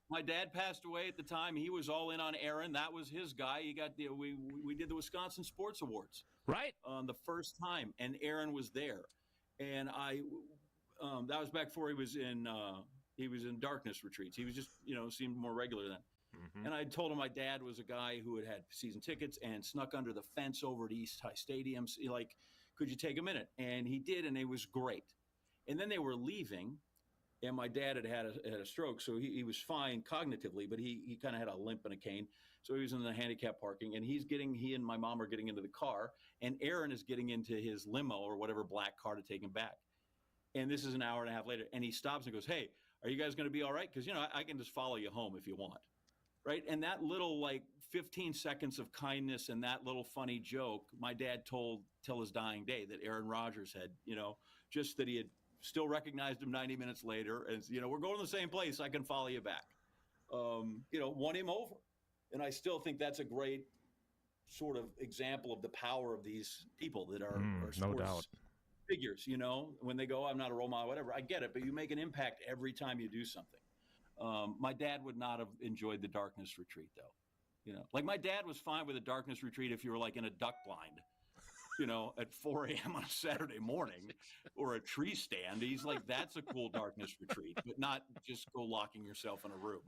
My dad passed away at the time. He was all in on Aaron. That was his guy. He got we did the Wisconsin Sports Awards Right. the first time, and Aaron was there, and that was back before he was in darkness retreats. He was just seemed more regular then. And I told him my dad was a guy who had season tickets and snuck under the fence over at East High Stadium. Like, could you take a minute? And he did, and it was great. And then they were leaving, and my dad had a stroke, so he was fine cognitively, but he kind of had a limp and a cane. So he was in the handicap parking, and he and my mom are getting into the car, and Aaron is getting into his limo or whatever black car to take him back. And this is an hour and a half later, and he stops and goes, "Hey, are you guys going to be all right? Because, I can just follow you home if you want." Right. And that little 15 seconds of kindness and that little funny joke, my dad told till his dying day that Aaron Rodgers had, just that he had still recognized him 90 minutes later. And, we're going to the same place. I can follow you back. Won him over. And I still think that's a great sort of example of the power of these people that are sports no doubt. figures, when they go, I'm not a role model, whatever. I get it. But you make an impact every time you do something. My dad would not have enjoyed the darkness retreat, though. My dad was fine with a darkness retreat if you were in a duck blind, at 4 a.m. on a Saturday morning, or a tree stand. He's like, that's a cool darkness retreat, but not just go locking yourself in a room.